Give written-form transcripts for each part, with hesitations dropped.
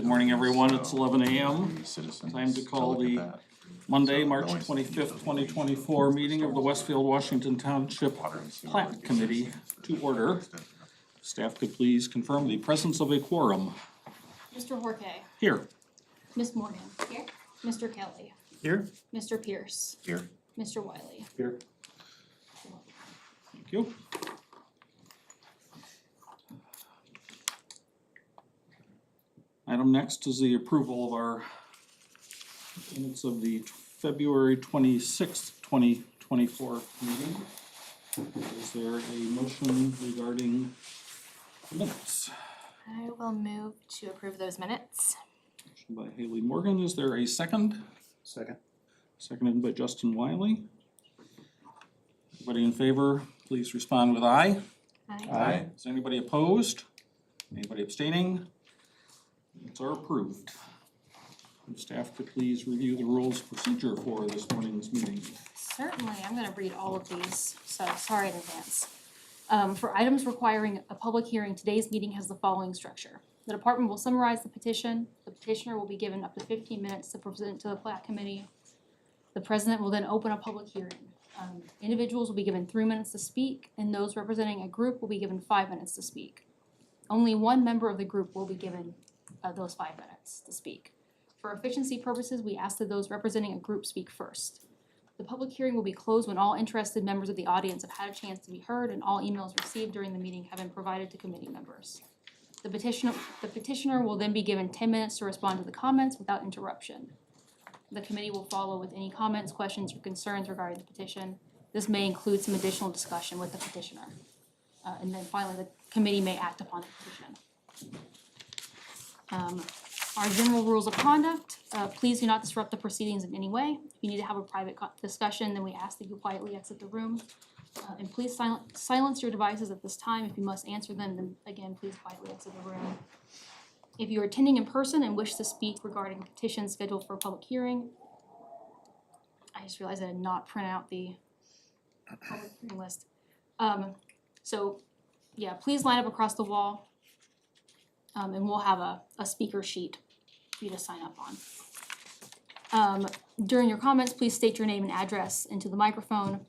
Good morning, everyone. It's 11 a.m. Time to call the Monday, March 25th, 2024 meeting of the Westfield, Washington Township Plat Committee to order. Staff could please confirm the presence of a quorum. Mr. Horke. Here. Ms. Morgan. Here. Mr. Kelly. Here. Mr. Pierce. Here. Mr. Wiley. Here. Thank you. Item next is the approval of our minutes of the February 26th, 2024 meeting. Is there a motion regarding minutes? I will move to approve those minutes. Motion by Haley Morgan. Is there a second? Second. Seconded by Justin Wiley. Everybody in favor, please respond with aye. Aye. Is anybody opposed? Anybody abstaining? Minutes are approved. And staff could please review the rules of procedure for this morning's meeting. Certainly, I'm gonna read all of these, so sorry in advance. For items requiring a public hearing, today's meeting has the following structure. The department will summarize the petition. The petitioner will be given up to 15 minutes to present to the Plat Committee. The president will then open a public hearing. Individuals will be given 3 minutes to speak, and those representing a group will be given 5 minutes to speak. Only one member of the group will be given those 5 minutes to speak. For efficiency purposes, we ask that those representing a group speak first. The public hearing will be closed when all interested members of the audience have had a chance to be heard and all emails received during the meeting have been provided to committee members. The petitioner will then be given 10 minutes to respond to the comments without interruption. The committee will follow with any comments, questions, or concerns regarding the petition. This may include some additional discussion with the petitioner. And then finally, the committee may act upon the petition. Our general rules of conduct, please do not disrupt the proceedings in any way. If you need to have a private discussion, then we ask that you quietly exit the room. And please silence your devices at this time. If you must answer them, then again, please quietly exit the room. If you are attending in person and wish to speak regarding petitions scheduled for a public hearing, I just realized I did not print out the public hearing list. So yeah, please line up across the wall. And we'll have a speaker sheet for you to sign up on. During your comments, please state your name and address into the microphone.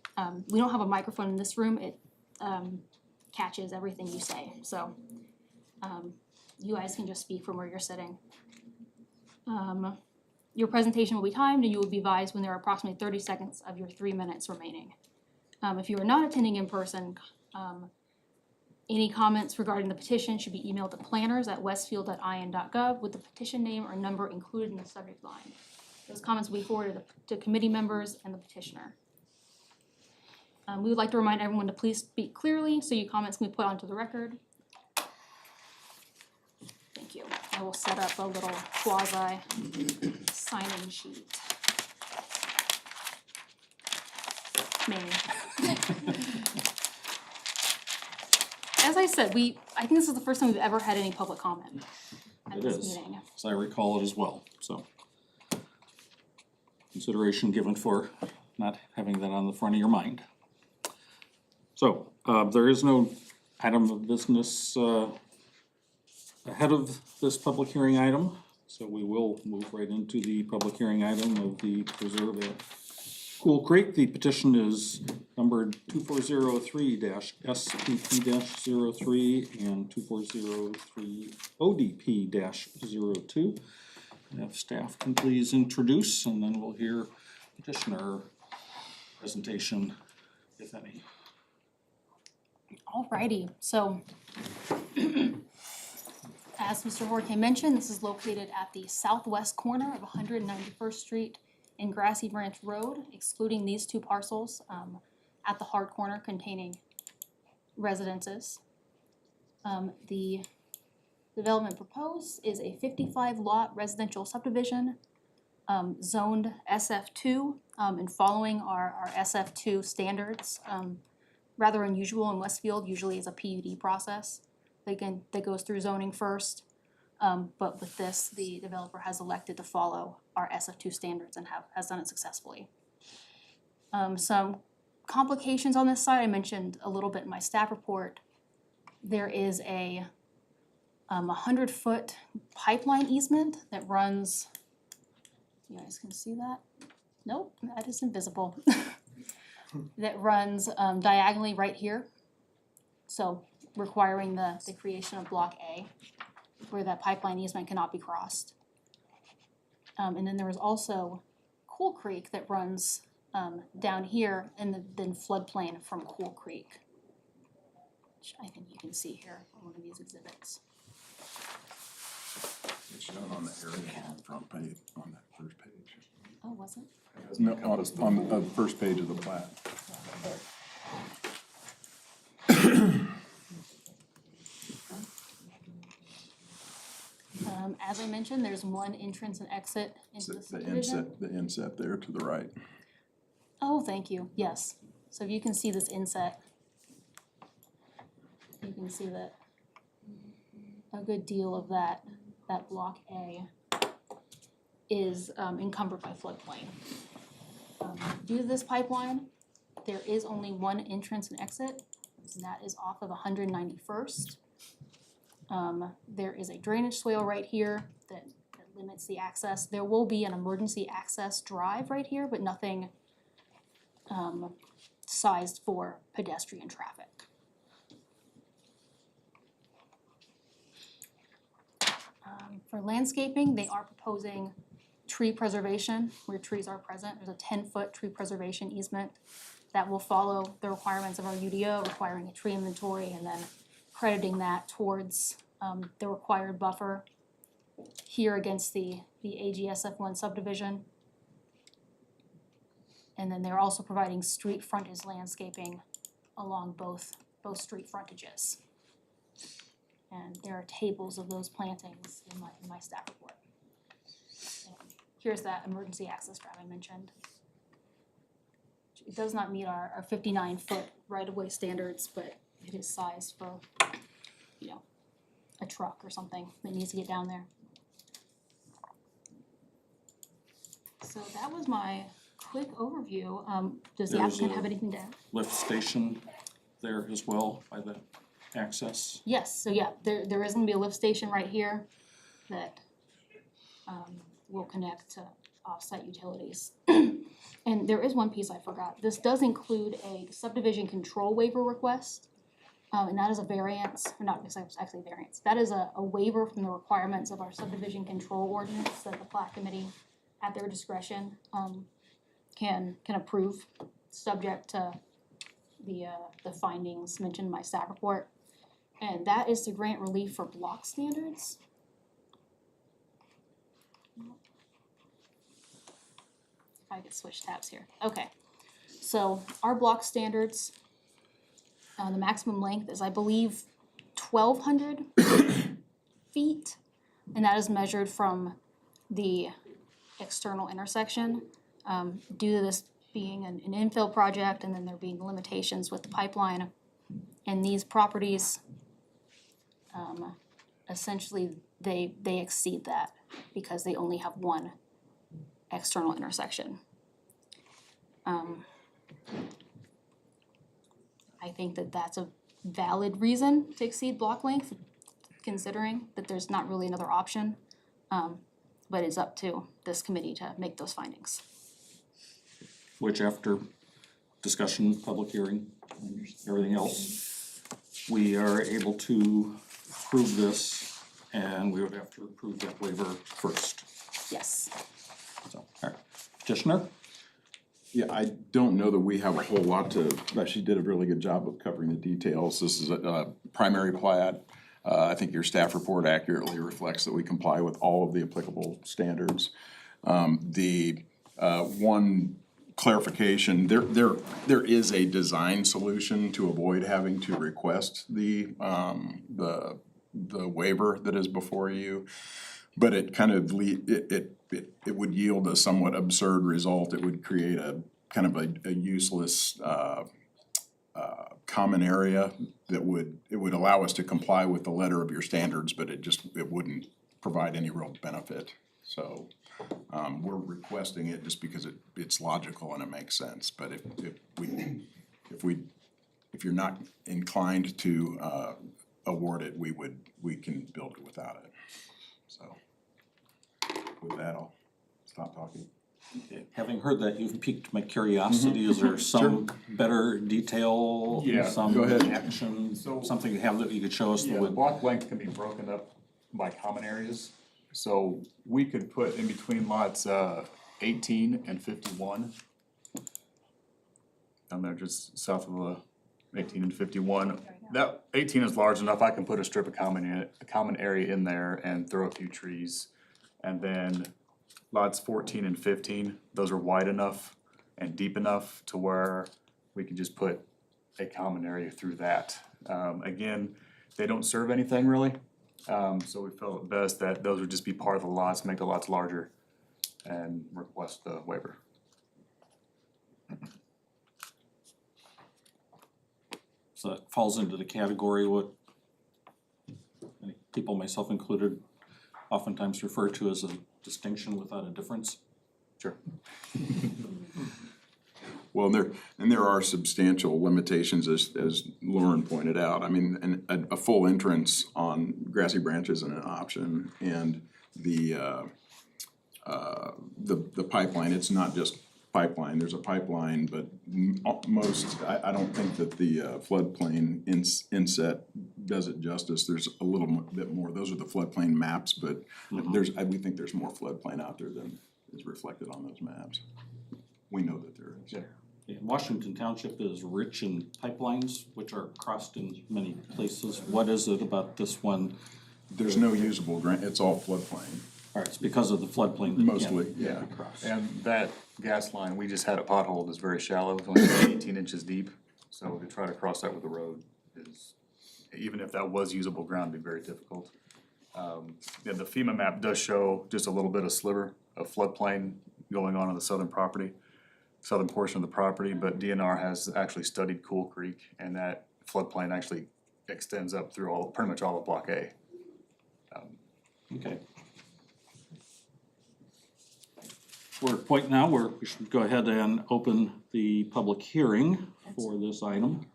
We don't have a microphone in this room. It catches everything you say. So you guys can just speak from where you're sitting. Your presentation will be timed and you will be advised when there are approximately 30 seconds of your 3 minutes remaining. If you are not attending in person, any comments regarding the petition should be emailed to planners@westfield.in.gov with the petition name or number included in the subject line. Those comments will be forwarded to committee members and the petitioner. We would like to remind everyone to please speak clearly so your comments can be put onto the record. Thank you. I will set up a little quasi sign-in sheet. Maybe. As I said, I think this is the first time we've ever had any public comment at this meeting. As I recall it as well, so. Consideration given for not having that on the front of your mind. So, there is no item of business ahead of this public hearing item, so we will move right into the public hearing item of the preserve at Cool Creek. The petition is numbered 2403-SPP-03 and 2403-ODP-02. If staff can please introduce, and then we'll hear petitioner presentation, if any. Alrighty, so as Mr. Horke mentioned, this is located at the southwest corner of 191st Street and Grassy Branch Road, excluding these two parcels at the hard corner containing residences. The development proposed is a 55-lot residential subdivision zoned SF2 and following our SF2 standards. Rather unusual in Westfield, usually is a PUD process that goes through zoning first. But with this, the developer has elected to follow our SF2 standards and has done it successfully. Some complications on this side, I mentioned a little bit in my staff report. There is a 100-foot pipeline easement that runs, you guys can see that? Nope, that is invisible. That runs diagonally right here. So requiring the creation of block A, where that pipeline easement cannot be crossed. And then there is also Cool Creek that runs down here and then floodplain from Cool Creek, which I think you can see here on one of these exhibits. It's shown on the area on the front page, on that first page. Oh, was it? No, on the first page of the plat. As I mentioned, there's one entrance and exit into the The subdivision. inset there to the right. Oh, thank you, yes. So you can see this inset. You can see that a good deal of that block A is encumbered by floodplain. Due to this pipeline, there is only one entrance and exit, and that is off of 191st. There is a drainage swale right here that limits the access. There will be an emergency access drive right here, but nothing sized for pedestrian traffic. For landscaping, they are proposing tree preservation where trees are present. There's a 10-foot tree preservation easement that will follow the requirements of our UDO, requiring a tree inventory and then crediting that towards the required buffer here against the AGSF1 subdivision. And then they're also providing street frontage landscaping along both street frontages. And there are tables of those plantings in my staff report. And here's that emergency access drive I mentioned. It does not meet our 59-foot right-of-way standards, but it is sized for, you know, a truck or something that needs to get down there. So that was my quick overview. Does the There's applicant a- have anything to add? Lift station there as well by the access. Yes, so yeah, there is gonna be a lift station right here that will connect to off-site utilities. And there is one piece I forgot. This does include a subdivision control waiver request. And that is a variance, or not, it's actually a variance. That is a waiver from the requirements of our subdivision control ordinance that the Plat Committee, at their discretion, can approve, subject to the findings mentioned in my staff report. And that is to grant relief for block standards. If I could switch tabs here, okay. So our block standards, the maximum length is, I believe, 1,200 feet. And that is measured from the external intersection. Due to this being an infill project and then there being limitations with the pipeline, and these properties, essentially they exceed that because they only have one external intersection. I think that that's a valid reason to exceed block length, considering that there's not really another option. But it's up to this committee to make those findings. Which after discussion, public hearing, and everything else, we are able to approve this, and we would have to approve that waiver first. Yes. So, all right, petitioner? Yeah, I don't know that we have a whole lot to, she did a really good job of covering the details. This is a primary plat. I think your staff report accurately reflects that we comply with all of the applicable standards. The one clarification, there is a design solution to avoid having to request the waiver that is before you. But it kind of it would yield a somewhat absurd result. It would create a kind of a useless common area that would allow us to comply with the letter of your standards, but it wouldn't provide any real benefit. So we're requesting it just because it's logical and it makes sense. But if you're not inclined to award it, we can build it without it. So with that, I'll stop talking. Okay. Having heard that, you've piqued my curiosity. Is there some better detail, Yeah, some go ahead. action, So- something you have that you could show us that Yeah, the would? block length can be broken up by common areas. So we could put in between lots 18 and 51. Down there just south of 18 and 51. That 18 is large enough, I can put a strip of common area in there and throw a few trees. And then lots 14 and 15, those are wide enough and deep enough to where we could just put a common area through that. Again, they don't serve anything really, so we felt it best that those would just be part of the lots, make the lots larger, and request the waiver. So that falls into the category what many people, myself included, oftentimes refer to as a distinction without a difference. Sure. Well, and there are substantial limitations, as Lauren pointed out. I mean, a full entrance on Grassy Branch isn't an option, and the pipeline, it's not just pipeline, there's a pipeline, but I don't think that the floodplain inset does it justice. There's a little bit more, those are the floodplain maps, but we think there's more floodplain out there than is reflected on those maps. We know that there is. Yeah. Yeah, Washington Township is rich in pipelines, which are crossed in many places. What is it about this one? There's no usable ground, it's all floodplain. All right, it's because of the floodplain that Mostly, can't yeah. be crossed. And that gas line, we just had it potholed, is very shallow, it's only 18 inches deep. So to try to cross that with the road is, even if that was usable ground, it'd be very difficult. Yeah, the FEMA map does show just a little bit of sliver of floodplain going on the southern portion of the property, but DNR has actually studied Cool Creek, and that floodplain actually extends up through pretty much all of Block A. Okay. We're at a point now where we should go ahead and open the public hearing for this item.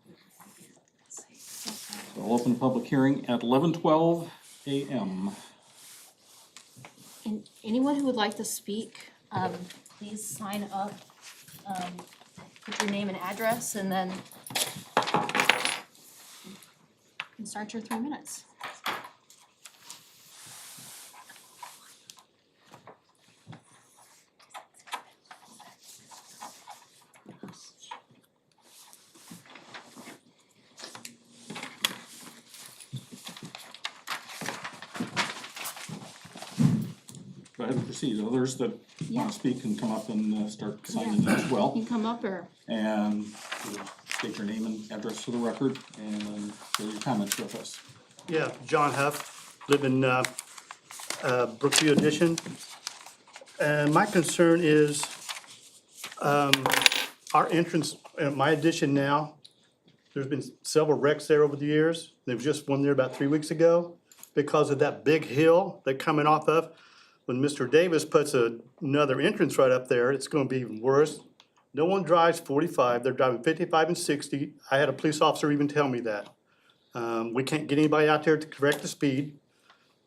So I'll open the public hearing at 11:12 a.m. And anyone who would like to speak, please sign up, put your name and address, and then you can start your 3 minutes. Go ahead and proceed. Others that Yeah. want to speak can come up and start signing in as well. You can come up or, And state your name and address for the record and share your comments with us. Yeah, John Huff, live in Brookview Edition. And my concern is our entrance, my addition now, there's been several wrecks there over the years. There was just one there about 3 weeks ago because of that big hill they're coming off of. When Mr. Davis puts another entrance right up there, it's gonna be even worse. No one drives 45, they're driving 55 and 60. I had a police officer even tell me that. We can't get anybody out there to correct the speed.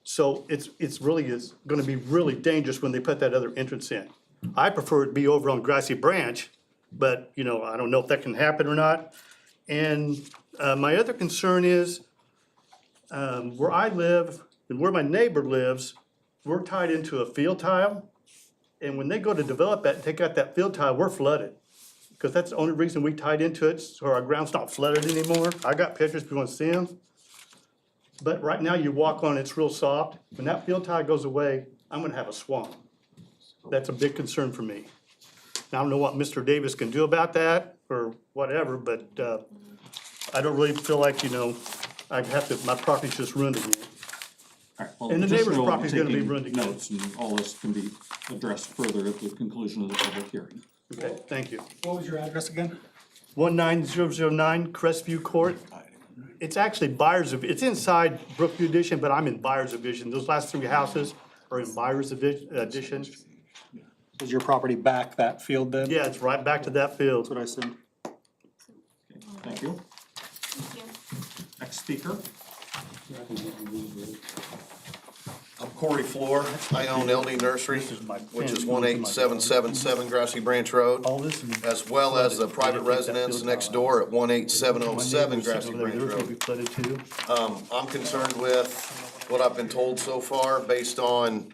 So it's really gonna be really dangerous when they put that other entrance in. I prefer it to be over on Grassy Branch, but, you know, I don't know if that can happen or not. And my other concern is, where I live and where my neighbor lives, we're tied into a field tile. And when they go to develop that and take out that field tile, we're flooded. Because that's the only reason we tied into it, so our ground's not flooded anymore. I got pictures if you wanna see them. But right now you walk on, it's real soft. When that field tile goes away, I'm gonna have a swamp. That's a big concern for me. Now, I don't know what Mr. Davis can do about that or whatever, but, I don't really feel like, you know, my property's just ruined again. All right, well, And the neighbor's additional property's gonna be taking ruined again. notes, and all this can be addressed further at the conclusion of the public hearing. Okay, thank you. What was your address again? 19009 Crestview Court. It's actually it's inside Brookview Edition, but I'm in Buyers Edition. Those last 3 houses are in Buyers Edition. Is your property back that field then? Yeah, it's right back to that field. That's what I said. Thank you. Thank you. Next speaker. I'm Corey Floor. I own LD Nursery, which is 18777 Grassy Branch Road, All this. as well as the private residence next door at 18707 Grassy Branch Road. Flooded too. I'm concerned with what I've been told so far based on,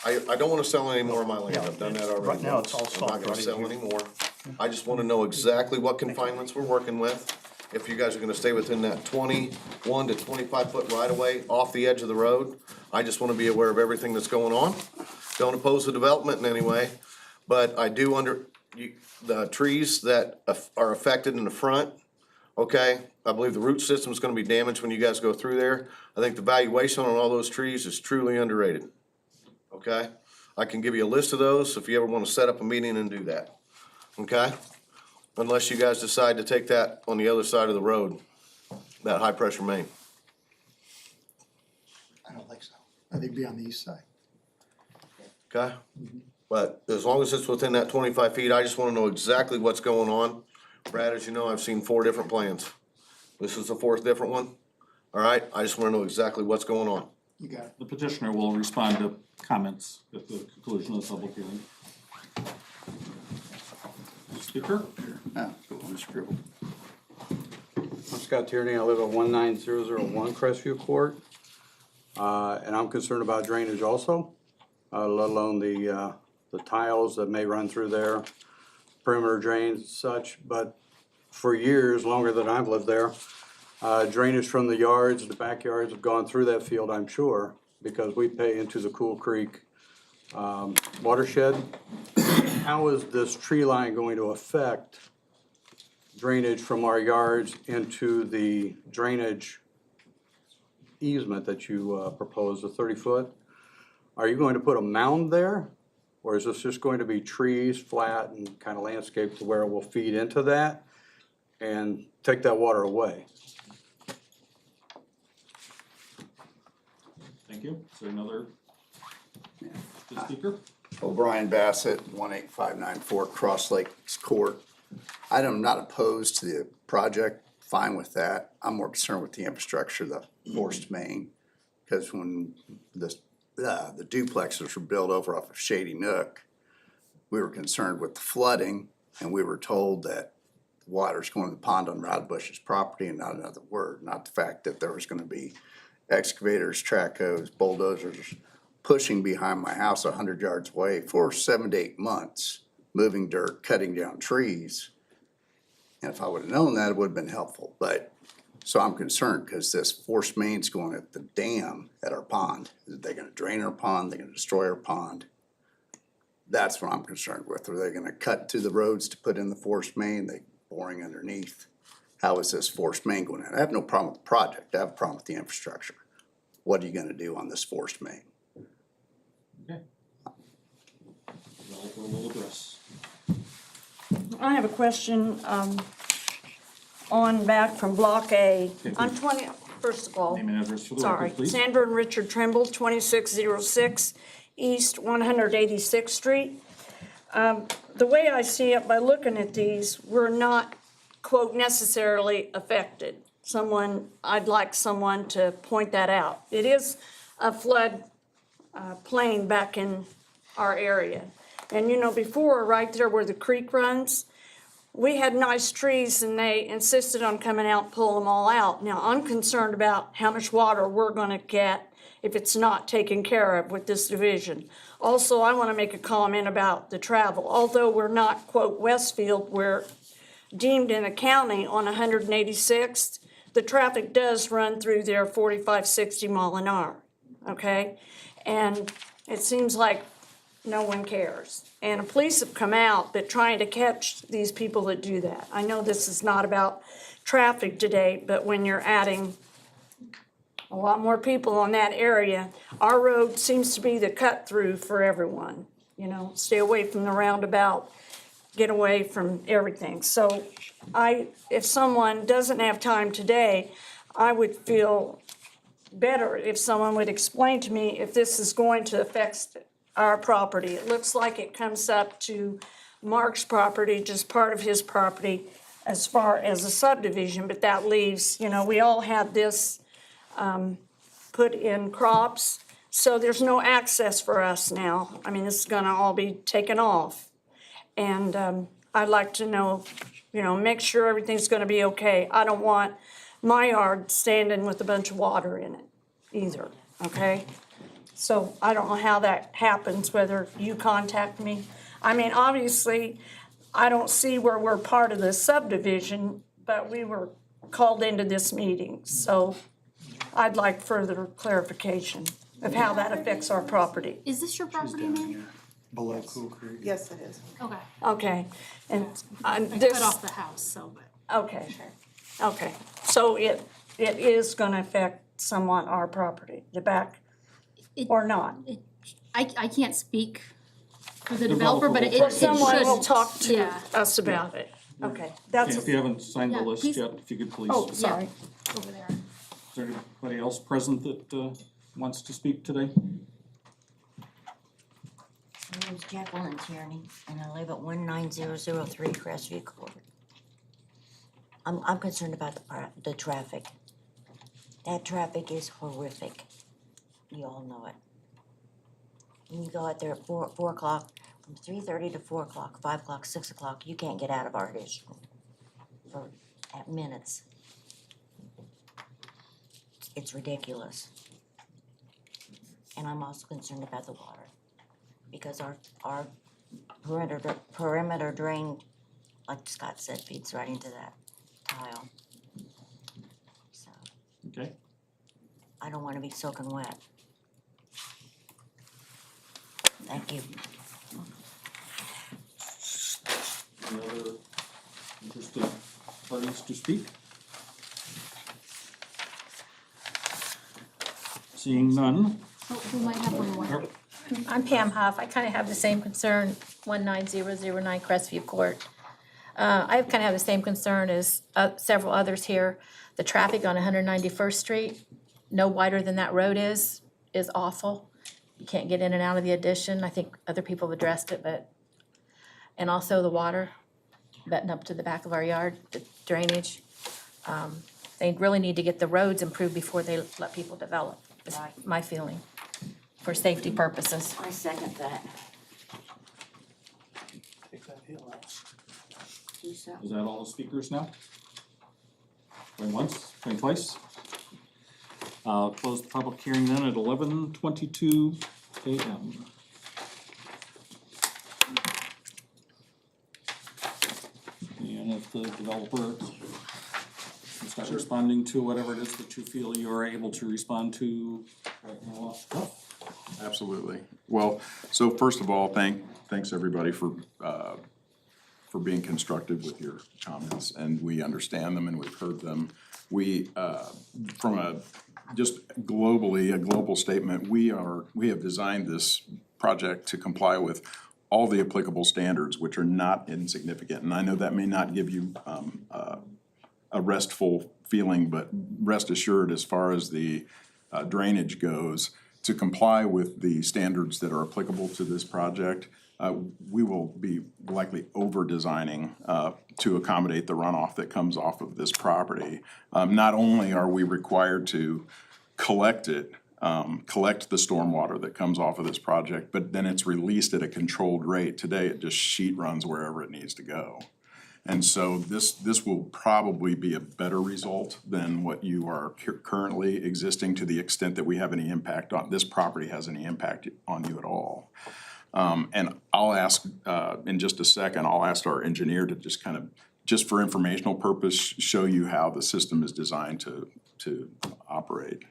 I don't wanna sell any more of my land. I've done that already. Right now, it's all once. I'm soft not gonna right sell here. any more. I just wanna know exactly what confinements we're working with. If you guys are gonna stay within that 21 to 25 foot right of way off the edge of the road. I just wanna be aware of everything that's going on. Don't oppose the development in any way, but I do the trees that are affected in the front, okay? I believe the root system's gonna be damaged when you guys go through there. I think the valuation on all those trees is truly underrated, okay? I can give you a list of those if you ever wanna set up a meeting and do that, okay? Unless you guys decide to take that on the other side of the road, that high pressure main. I don't think so. I think it'd be on the east side. Okay? But as long as it's within that 25 feet, I just wanna know exactly what's going on. Brad, as you know, I've seen 4 different plans. This is the 4th different one. All right, I just wanna know exactly what's going on. You got it. The petitioner will respond to comments at the conclusion of the public hearing. Speaker? I'm Scott Tierney, I live at 19001 Crestview Court. And I'm concerned about drainage also, let alone the tiles that may run through there, perimeter drains and such. But for years, longer than I've lived there, drainage from the yards, the backyards have gone through that field, I'm sure, because we pay into the Cool Creek watershed. How is this tree line going to affect drainage from our yards into the drainage easement that you proposed, the 30-foot? Are you going to put a mound there? Or is this just going to be trees, flat, and kind of landscape to where it will feed into that and take that water away? Thank you. Is there another speaker? O'Brien Bassett, 18594 Cross Lakes Court. I'm not opposed to the project, fine with that. I'm more concerned with the infrastructure, the forced main. Because when the duplexes were built over off of Shady Nook, we were concerned with the flooding, and we were told that the water's going to the pond on Rodbush's property, and not another word. Not the fact that there was gonna be excavators, track hoes, bulldozers pushing behind my house 100 yards away for 7 to 8 months, moving dirt, cutting down trees. And if I would've known that, it would've been helpful, but, so I'm concerned, cause this force main's going at the dam at our pond. Is they gonna drain our pond, they're gonna destroy our pond? That's what I'm concerned with. Are they gonna cut to the roads to put in the force main, they boring underneath? How is this force main going in? I have no problem with the project, I have a problem with the infrastructure. What are you gonna do on this force main? Okay. Developer will address. I have a question, on back from Block A. I'm 20, first of all, Name and address for the sorry, record, please. Sandra and Richard Trimble, 2606 East 186th Street. The way I see it, by looking at these, we're not, quote, necessarily affected. I'd like someone to point that out. It is a flood plain back in our area. And you know, before, right there where the creek runs, we had nice trees and they insisted on coming out and pull them all out. Now, I'm concerned about how much water we're gonna get if it's not taken care of with this division. Also, I wanna make a comment about the travel. Although we're not, quote, Westfield, we're deemed in a county on 186th, the traffic does run through there 45, 60 mile an hour, okay? And it seems like no one cares. And the police have come out, but trying to catch these people that do that. I know this is not about traffic today, but when you're adding a lot more people on that area, our road seems to be the cut through for everyone. You know, stay away from the roundabout, get away from everything. So if someone doesn't have time today, I would feel better if someone would explain to me if this is going to affect our property. It looks like it comes up to Mark's property, just part of his property as far as a subdivision, but that leaves, you know, we all had this put in crops. So there's no access for us now. I mean, this is gonna all be taken off. And I'd like to know, make sure everything's gonna be okay. I don't want my yard standing with a bunch of water in it either, okay? So I don't know how that happens, whether you contact me. I mean, obviously, I don't see where we're part of the subdivision, but we were called into this meeting, so I'd like further clarification of how that affects our property. Is this your property, man? Below Cool Creek. Yes, it is. Okay. Okay, and I this. cut off the house, so, but. Okay, okay, so it is gonna affect somewhat our property, the back, or not? I can't speak for the developer, but it Developer will should. Someone will talk to Yeah. us about it, okay, And that's, if you haven't signed the Yeah, list please. yet, if you could please. oh, sorry. Over there. Is there anybody else present that wants to speak today? My name's Jacqueline Tierney, and I live at 19003 Crestview Court. I'm concerned about the traffic. That traffic is horrific. You all know it. When you go out there at 4 o'clock, from 3:30 to 4 o'clock, 5 o'clock, 6 o'clock, you can't get out of our district at minutes. It's ridiculous. And I'm also concerned about the water, because our perimeter drain, like Scott said, feeds right into that tile. So Okay. I don't wanna be soaking wet. Thank you. Any other interested parties to speak? Seeing none. Who might have one more? I'm Pam Huff. I kind of have the same concern, 19009 Crestview Court. I kind of have the same concern as several others here. The traffic on 191st Street, no wider than that road is awful. You can't get in and out of the addition. I think other people have addressed it, and also the water butting up to the back of our yard, the drainage. They really need to get the roads improved before they let people develop, is my feeling, for safety purposes. I second that. Is that all the speakers now? Going once, going twice? I'll close the public hearing then at 11:22 a.m. And if the developer is not responding to whatever it is that you feel you are able to respond to right now. Absolutely. Well, so first of all, thanks everybody for being constructive with your comments, and we understand them and we've heard them. We, from just globally, a global statement, we have designed this project to comply with all the applicable standards, which are not insignificant. And I know that may not give you a restful feeling, but rest assured, as far as the drainage goes, to comply with the standards that are applicable to this project, we will be likely over-designing to accommodate the runoff that comes off of this property. Not only are we required to collect the stormwater that comes off of this project, but then it's released at a controlled rate. Today, it just sheet runs wherever it needs to go. And so this will probably be a better result than what you are currently existing, to the extent that we have any impact on, this property has any impact on you at all. And I'll ask, in just a second, I'll ask our engineer to just for informational purpose, show you how the system is designed to operate.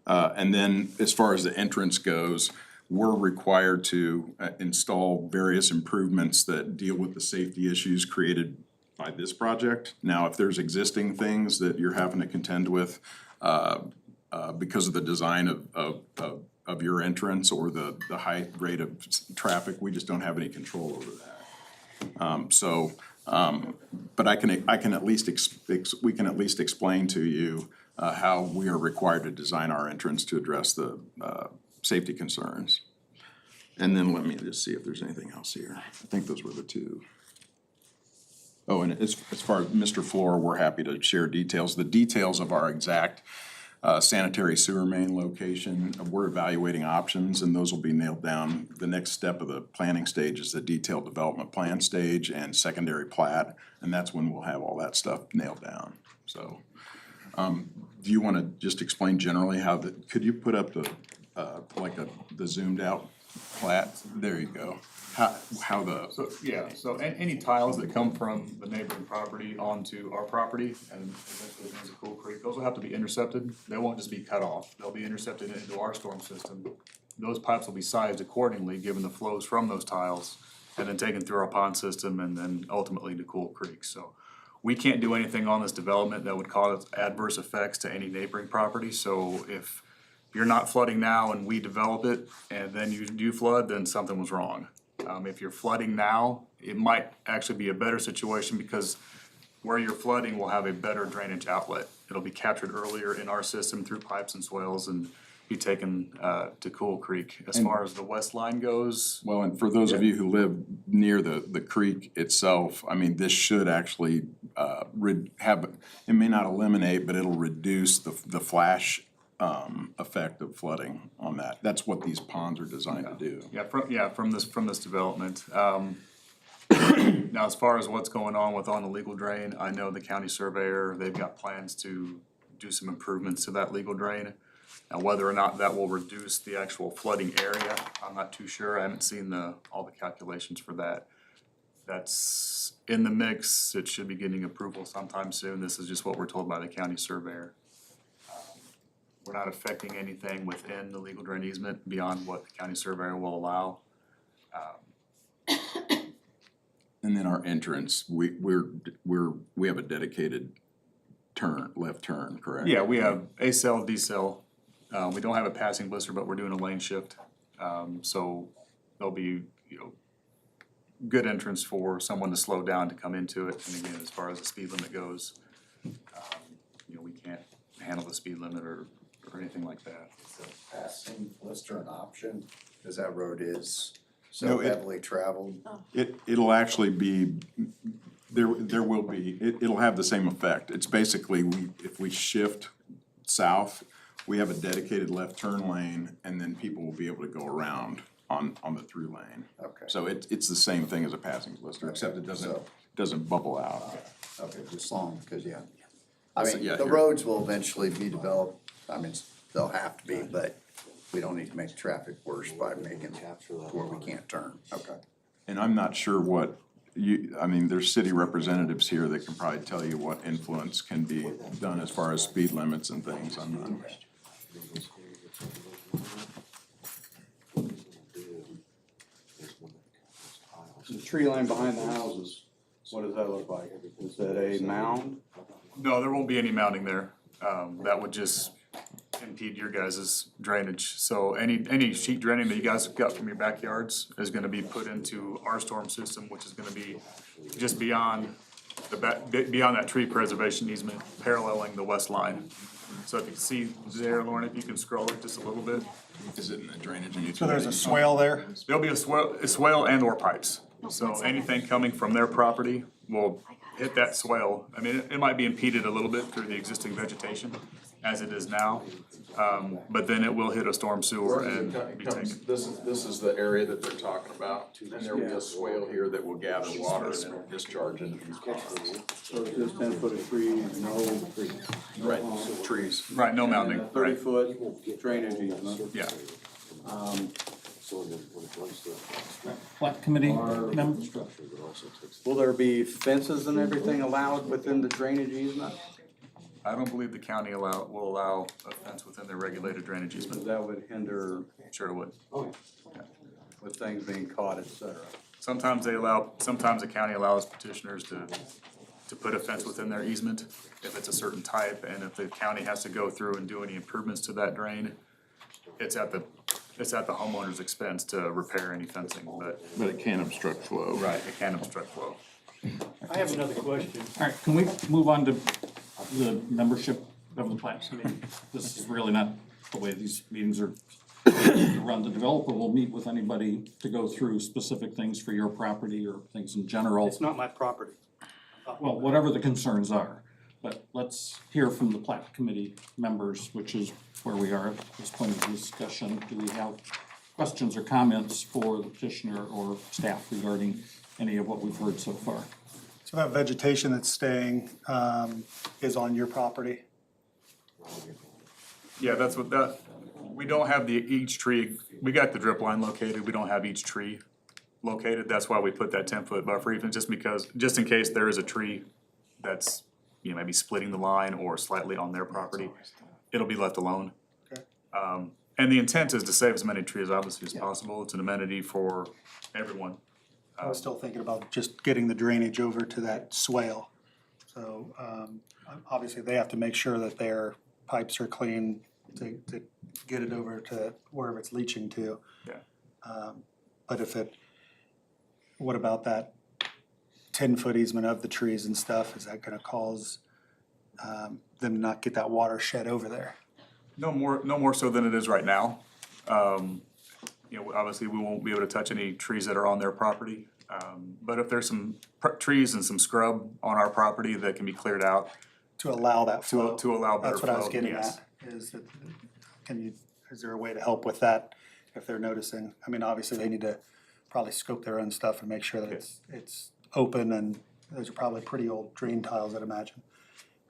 And then as far as the entrance goes, we're required to install various improvements that deal with the safety issues created by this project. Now, if there's existing things that you're having to contend with because of the design of your entrance or the high rate of traffic, we just don't have any control over that. But I can at least we can at least explain to you how we are required to design our entrance to address the safety concerns. And then let me just see if there's anything else here. I think those were the two. Oh, and as far as Mr. Floor, we're happy to share details. The details of our exact sanitary sewer main location. We're evaluating options, and those will be nailed down. The next step of the planning stage is the detailed development plan stage and secondary plat, and that's when we'll have all that stuff nailed down, so. Do you wanna just explain generally how could you put up the, the zoomed out plat? There you go. How the, So any tiles that come from the neighboring property onto our property and eventually into Cool Creek, those will have to be intercepted. They won't just be cut off. They'll be intercepted into our storm system. Those pipes will be sized accordingly, given the flows from those tiles, and then taken through our pond system and then ultimately to Cool Creek. So we can't do anything on this development that would cause adverse effects to any neighboring property. So if you're not flooding now and we develop it and then you do flood, then something was wrong. If you're flooding now, it might actually be a better situation because where you're flooding will have a better drainage outlet. It'll be captured earlier in our system through pipes and swales and be taken to Cool Creek. As far as the west line goes. well, and for those of you who live near the creek itself, I mean, this should actually it may not eliminate, but it'll reduce the flash effect of flooding on that. That's what these ponds are designed to do. From this development. Now, as far as what's going on the legal drain, I know the county surveyor, they've got plans to do some improvements to that legal drain. Now, whether or not that will reduce the actual flooding area, I'm not too sure. I haven't seen all the calculations for that. That's in the mix. It should be getting approval sometime soon. This is just what we're told by the county surveyor. We're not affecting anything within the legal drain easement beyond what the county surveyor will allow. And then our entrance, we have a dedicated left turn, correct? Yeah, we have A-cell, D-cell. We don't have a passing blister, but we're doing a lane shift. So there'll be, good entrance for someone to slow down to come into it. And again, as far as the speed limit goes, we can't handle the speed limit or anything like that. Passing blister an option, because that road is No, so heavily traveled. It'll actually be, there will be, it'll have the same effect. It's basically, if we shift south, we have a dedicated left turn lane, and then people will be able to go around on the through lane. Okay. So it's the same thing as a passing blister, except it doesn't bubble out. Okay, just long, because I mean, Yeah, the here. roads will eventually be developed. I mean, they'll have to be, but we don't need to make traffic worse by making it where we can't turn. Okay. And I'm not sure what there's city representatives here that can probably tell you what influence can be done as far as speed limits and things. I'm not. The tree line behind the houses, what does that look like? Is that a mound? No, there won't be any mounding there. That would just impede your guys' drainage. So any sheet draining that you guys have got from your backyards is gonna be put into our storm system, which is gonna be just beyond beyond that tree preservation easement, paralleling the west line. So if you can see there, Lauren, if you can scroll it just a little bit. Is it in the drainage and utilities? So there's a swale there? There'll be a swale and or pipes. So anything coming from their property will hit that swale. I mean, it might be impeded a little bit through the existing vegetation as it is now. But then it will hit a storm sewer and be taken. This is the area that they're talking about, and there will be a swale here that will gather water and it'll discharge into these ponds. So it's just 10 foot of trees, no Right, trees. Right, no mounding, 30-foot drainage easement. Yeah. Plat committee members? Will there be fences and everything allowed within the drainage easement? I don't believe the county will allow a fence within their regulated drainage easement. That would hinder Sure it would. with things being caught, et cetera. Sometimes the county allows petitioners to put a fence within their easement if it's a certain type, and if the county has to go through and do any improvements to that drain, it's at the homeowner's expense to repair any fencing, But it can obstruct flow. right, it can obstruct flow. I have another question. All right, can we move on to the membership of the Plat committee? This is really not the way these meetings are run. The developer will meet with anybody to go through specific things for your property or things in general. It's not my property. Well, whatever the concerns are. But let's hear from the Plat Committee members, which is where we are at this point of the discussion. Do we have questions or comments for the petitioner or staff regarding any of what we've heard so far? So that vegetation that's staying, is on your property? Yeah, that's what that, we don't have each tree, we got the drip line located, we don't have each tree located, that's why we put that 10-foot buffer, even just in case there is a tree that's, maybe splitting the line or slightly on their property, it'll be left alone. Okay. And the intent is to save as many trees obviously as possible, it's an amenity for everyone. I was still thinking about just getting the drainage over to that swale. So, obviously they have to make sure that their pipes are clean to get it over to wherever it's leaching to. Yeah. But what about that 10-foot easement of the trees and stuff? Is that gonna cause, them not get that water shed over there? No more so than it is right now. Obviously, we won't be able to touch any trees that are on their property. But if there's some trees and some scrub on our property that can be cleared out. To allow that flow? To allow better That's what I was flow, getting yes. at, is there a way to help with that if they're noticing? I mean, obviously they need to probably scope their own stuff and make sure that it's open, and those are probably pretty old drain tiles, I'd imagine.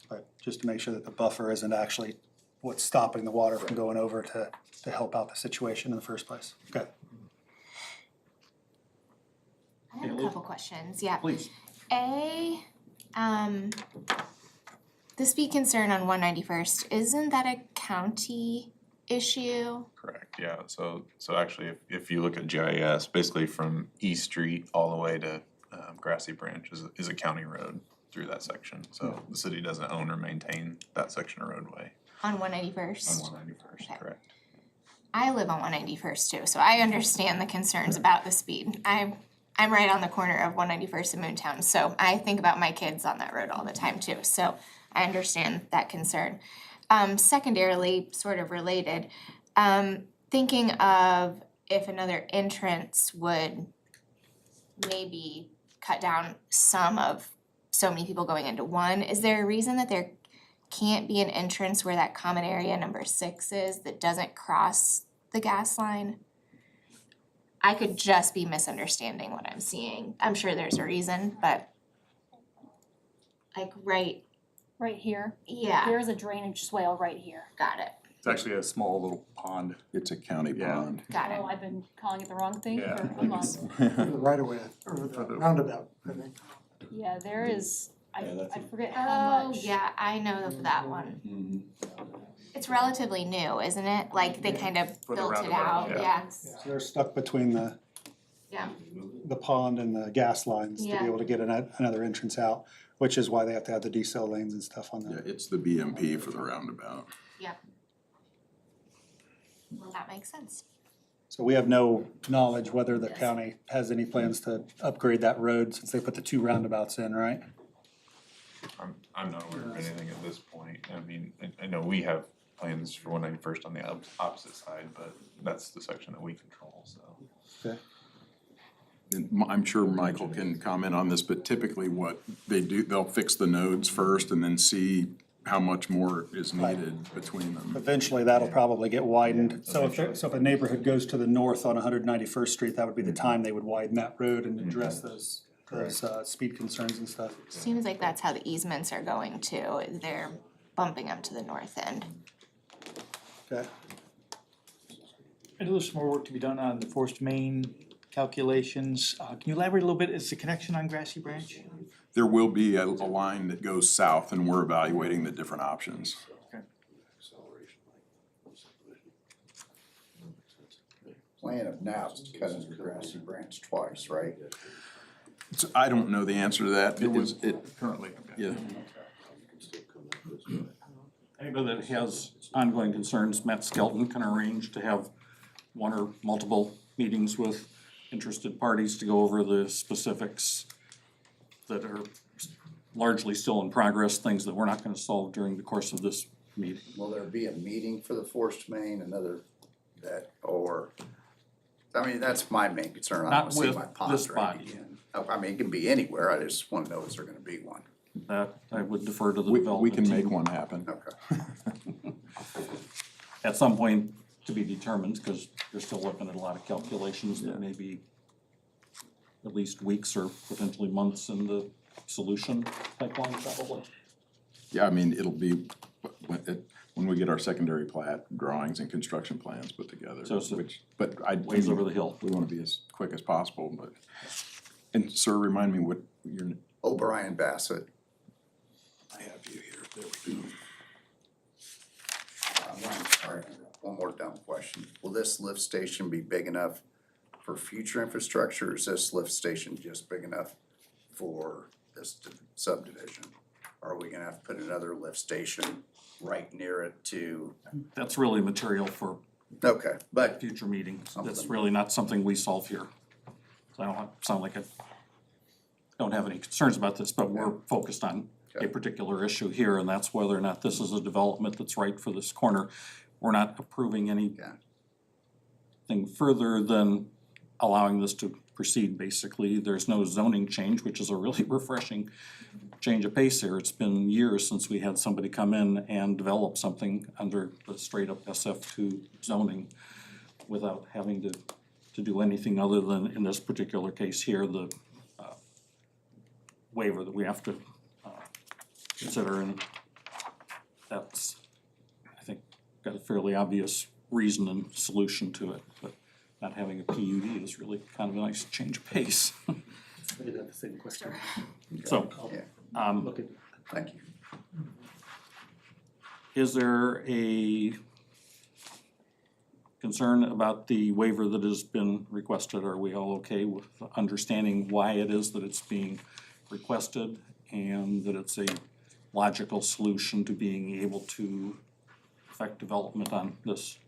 But just to make sure that the buffer isn't actually what's stopping the water from going over to help out the situation in the first place. Okay. I have a couple questions, yeah. Please. The speed concern on 191st, isn't that a county issue? Correct, yeah, so actually, if you look at GIS, basically from East Street all the way to Grassy Branch is a county road through that section. So the city doesn't own or maintain that section of roadway. On 191st? On 191st, Okay. correct. I live on 191st too, so I understand the concerns about the speed. I'm right on the corner of 191st and Moontown, so I think about my kids on that road all the time too, so I understand that concern. Secondarily, sort of related, thinking of if another entrance would maybe cut down some of so many people going into one, is there a reason that there can't be an entrance where that common area number 6 is that doesn't cross the gas line? I could just be misunderstanding what I'm seeing. I'm sure there's a reason, but like Right here. yeah, There's a drainage swale right here. got it, It's actually a small little pond. It's a county Yeah. pond. got it. Oh, I've been calling it the wrong thing Yeah. for a month. Right away, or the roundabout, I think. Yeah, there is, I forget how Oh, much. yeah, I know of that one. It's relatively new, isn't it? Like they kind of For the built it roundabout, out, yeah. yeah, So they're stuck between yeah. the pond and the gas lines to be Yeah. able to get another entrance out, which is why they have to have the decel lanes and stuff on Yeah, there. it's the BMP for the roundabout. Well, that makes sense. So we have no knowledge whether the county has any plans to upgrade that road since they put the 2 roundabouts in, right? I'm not aware of anything at this point. I mean, I know we have plans for 191st on the opposite side, but that's the section that we control, so. Okay. And I'm sure Michael can comment on this, but typically what they do, they'll fix the nodes first and then see how much more is needed between them. Eventually, that'll probably get widened. So if a neighborhood goes to the north on 191st Street, that would be the time they would widen that road and address those speed concerns and stuff. Seems like that's how the easements are going too, they're bumping up to the north end. Okay. I know there's some more work to be done on the forced main calculations. Can you elaborate a little bit? Is the connection on Grassy Branch? There will be a line that goes south and we're evaluating the different options. Plan of now is to cut into Grassy Branch twice, right? So I don't know the answer to that. Currently. Yeah. Anybody that has ongoing concerns, Matt Skelton can arrange to have one or multiple meetings with interested parties to go over the specifics that are largely still in progress, things that we're not gonna solve during the course of this meeting. Will there be a meeting for the forced main, I mean, that's my main concern. I Not don't wanna see with my pond this drain body. again. I mean, it can be anywhere. I just wanna know is there gonna be one. That I would defer to the We development can make team. one happen. Okay. At some point to be determined, because you're still looking at a lot of calculations that may be at least weeks or potentially months in the solution pipeline probably. Yeah, I mean, it'll be, when we get our secondary plat drawings and construction plans put together, So it's a but I. ways over the hill. We wanna be as quick as possible, but, and sir, remind me what your, O'Brien Bassett. I have you here, there we go. Sorry, one more dumb question. Will this lift station be big enough for future infrastructure, or is this lift station just big enough for this subdivision? Or are we gonna have to put another lift station right near it to, That's really material for okay, but, future meetings. That's Something. really not something we solve here. So I don't want to sound like I don't have any concerns about this, but we're focused on a Okay. particular issue here, and that's whether or not this is a development that's right for this corner. We're not approving anything further than allowing this to proceed, basically. There's no zoning change, which is a really refreshing change of pace here. It's been years since we had somebody come in and develop something under the straight up SF2 zoning without having to do anything other than, in this particular case here, the waiver that we have to consider, and that's, I think, got a fairly obvious reason and solution to it, but not having a PUD is really kind of a nice change of pace. I did have the same question. So, yeah, Look at, thank you. is there a concern about the waiver that has been requested? Are we all okay with understanding why it is that it's being requested and that it's a logical solution to being able to affect development on this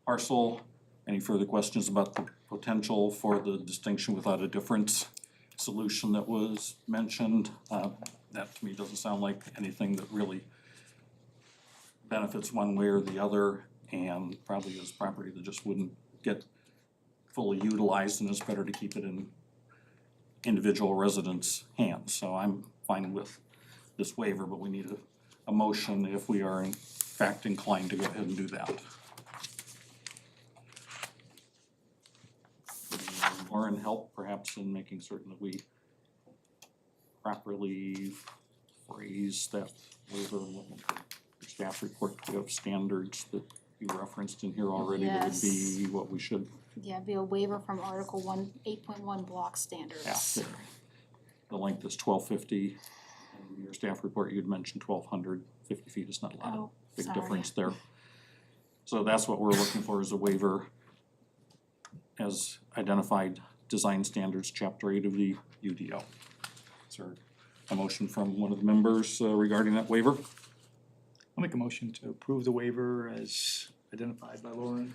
parcel? Any further questions about the potential for the distinction without a difference solution that was mentioned? That to me doesn't sound like anything that really benefits one way or the other, and probably is property that just wouldn't get fully utilized, and it's better to keep it in individual residents' hands. So I'm fine with this waiver, but we need a motion if we are in fact inclined to go ahead and do that. Would Lauren help perhaps in making certain that we properly phrase that waiver? Your staff report, we have standards that you referenced in here already that would be what we should. Yeah, it'd be a waiver from Article 8.1 block standards. Yeah, the length is 1250. In your staff report, you'd mentioned 1200. 50 feet is not a lot of big sorry. difference there. So that's what we're looking for, is a waiver as identified design standards, chapter 8 of the UDO. Is there a motion from one of the members regarding that waiver? I'll make a motion to approve the waiver as identified by Lauren.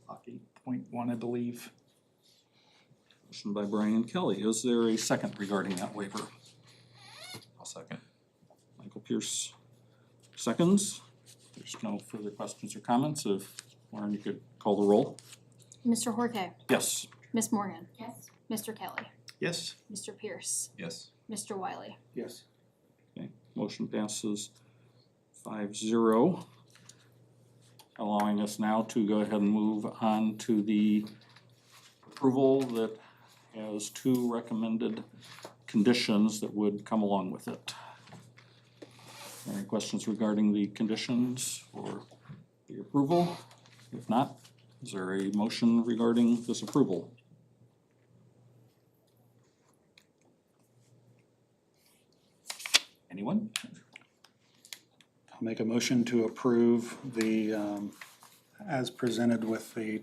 Block 8.1, I believe. Motion by Brian Kelly. Is there a second regarding that waiver? I'll second. Michael Pierce seconds. There's no further questions or comments. If Lauren, you could call the roll. Mr. Horke, Yes. Ms. Morgan. Yes. Mr. Kelly, Yes. Mr. Pierce, Yes. Mr. Wiley. yes. Okay, motion passes 5-0. Allowing us now to go ahead and move on to the approval that has 2 recommended conditions that would come along with it. Any questions regarding the conditions or the approval? If not, is there a motion regarding this approval? Anyone? I'll make a motion to approve the, as presented with the,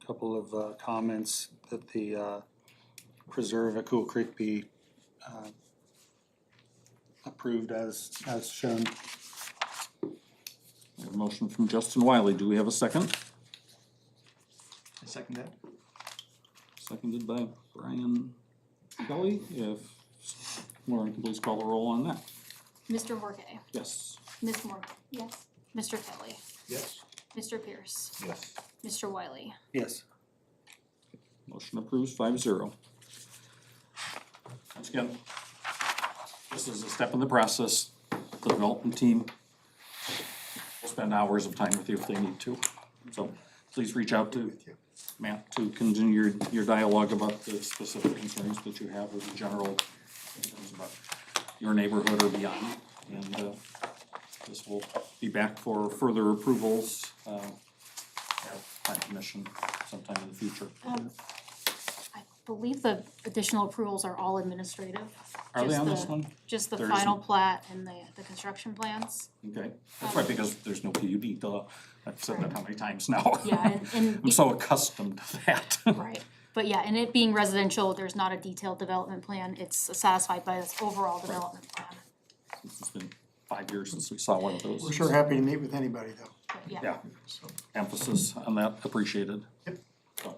couple of, comments that the, preserve at Cool Creek be, approved as shown. We have a motion from Justin Wiley. Do we have a second? I second that. Seconded by Brian Kelly. If Lauren can please call the roll on that. Mr. Horke, Yes. Ms. Morgan. Yes. Mr. Kelly, Yes. Mr. Pierce, Yes. Mr. Wiley. Yes. Motion approves 5-0. Once again, this is a step in the process. The development team will spend hours of time with you if they need to. So please reach out to Matt to continue your dialogue about the specific concerns that you have with the general concerns about your neighborhood or beyond. And this will be back for further approvals at Plan Commission sometime in the future. I believe the additional approvals are all administrative. Are they Just on the- this one? Just the There final isn't? plat and the construction plans. Okay, that's right, because there's no PUD, duh. I've said that how many times now? Yeah, and I'm so accustomed to that. right, but yeah, and it being residential, there's not a detailed development plan, it's satisfied by this overall development plan. It's been 5 years since we saw one of those. We're sure happy to meet with anybody though. But yeah, Yeah, so emphasis on that appreciated. Yep. So,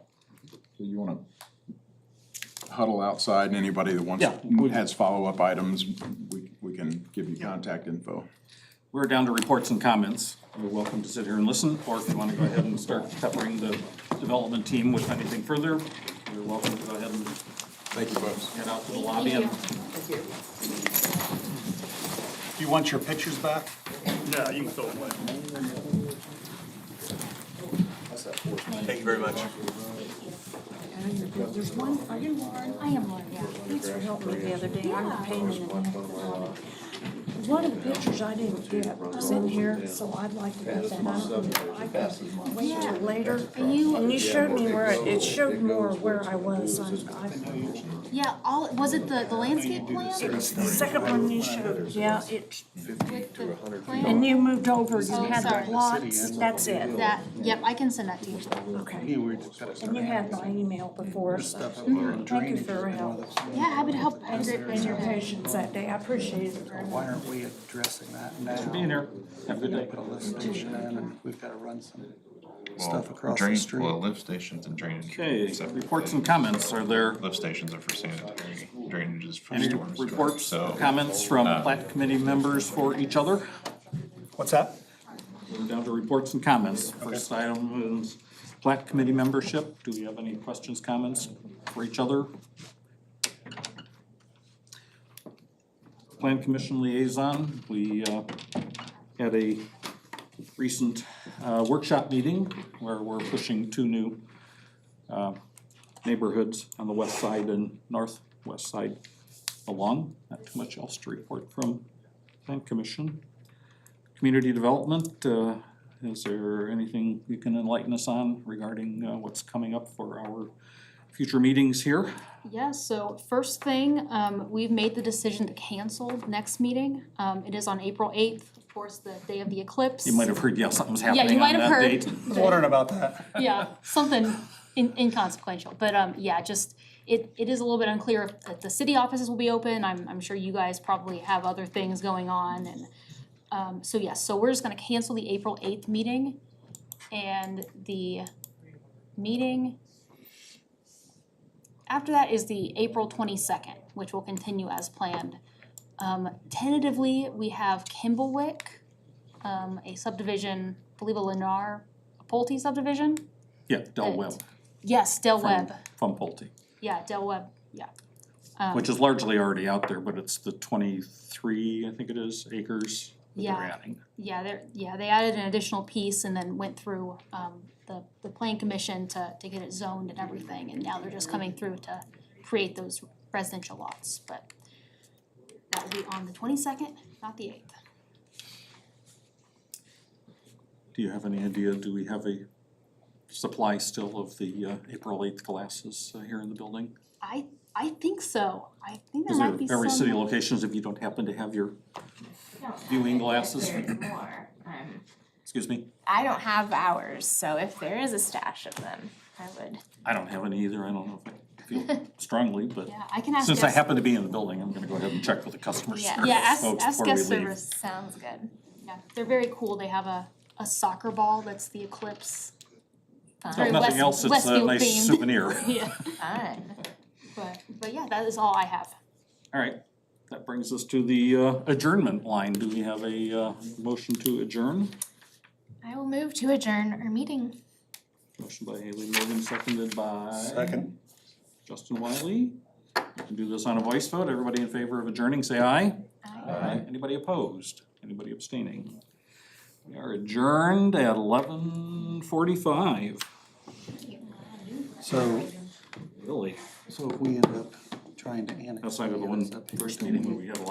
So you wanna huddle outside and anybody that wants, Yeah. has follow-up items, we can give you contact info. we're down to reports and comments. You're welcome to sit here and listen, or if you wanna go ahead and start peppering the development team with anything further, you're welcome to go ahead and Thank you, folks. head out to the lobby and Do you want your pictures back? No, you can throw them away. Thank you very much. There's one, are you Lauren? I am Lauren, yeah. Thanks for helping me the other day, I'm a pain in the neck. One of the pictures I didn't get was in here, so I'd like to get that. I could wait till later. And you showed me where, it showed more where I was on, Yeah, was it the landscape plan? the second one you showed, yeah, it, With the plan? and you moved over, you Oh, had sorry. the lots, that's it. That, yep, I can send that to you. Okay. And you had my email before, so thank you for your help Yeah, happy to help. and your patience that day, I appreciate it very Why much. aren't we addressing that now? being here. Have a good day. Put a lift station in and we've gotta run some Well, stuff across drain- the street. Well, lift stations and drainage. Okay, are separate. reports and comments, are there Lift stations are for sanitary, drainage is for any storms. reports, So, comments from Plat Committee members for each other? What's that? We're down to reports and comments. First item is Plat Committee membership. Do we have any questions, comments for each other? Plan Commission liaison, we had a recent workshop meeting where we're pushing two new neighborhoods on the west side and northwest side along. Not too much else to report from Plan Commission. Community development, is there anything you can enlighten us on regarding what's coming up for our future meetings here? Yeah, so first thing, we've made the decision to cancel next meeting. It is on April 8th, of course, the day of the eclipse. You might have heard, yeah, something's Yeah, you happening might on have that heard. date. I was wondering about that. Yeah, something inconsequential, but yeah, just, it is a little bit unclear if the city offices will be open. I'm sure you guys probably have other things going on and, so yes, so we're just gonna cancel the April 8th meeting. And the meeting after that is the April 22nd, which will continue as planned. Tentatively, we have Kimblewick, a subdivision, I believe a Lennar, a Pulte subdivision? Yeah, Del Webb Yes, Del Webb, from Pulte, yeah, Del Webb, yeah. which is largely already out there, but it's the 23, I think it is, acres that they're Yeah. adding. Yeah, they added an additional piece and then went through, the plan commission to get it zoned and everything, and now they're just coming through to create those residential lots, but that will be on the 22nd, not the 8th. Do you have any idea, do we have a supply still of the April 8th glasses here in the building? I think so, I think there Is there might be some. every city locations if you don't happen to have your viewing glasses? More, Excuse me? I don't have hours, so if there is a stash of them, I would. I don't have any either, I don't know if I feel strongly, but Yeah, I can ask since I guest, happen to be in the building, I'm gonna go ahead and check with the customer Yeah. service Yeah, ask- folks ask before we guest leave. service. Sounds good. yeah, they're very cool, they have a soccer ball that's the eclipse. If Very nothing else, it's a Westfield nice themed. souvenir. Yeah, Fun. but yeah, that is all I have. All right, that brings us to the adjournment line. Do we have a motion to adjourn? I will move to adjourn our meeting. Motion by Haley Morgan, seconded by Second. Justin Wiley. We can do this on a voice vote. Everybody in favor of adjourning, say aye. Aye. Anybody opposed? Anybody abstaining? We are adjourned at 11:45. So, Really? so if we end up trying to annex. Outside of the any one this up here, first do meeting we- where we had a lot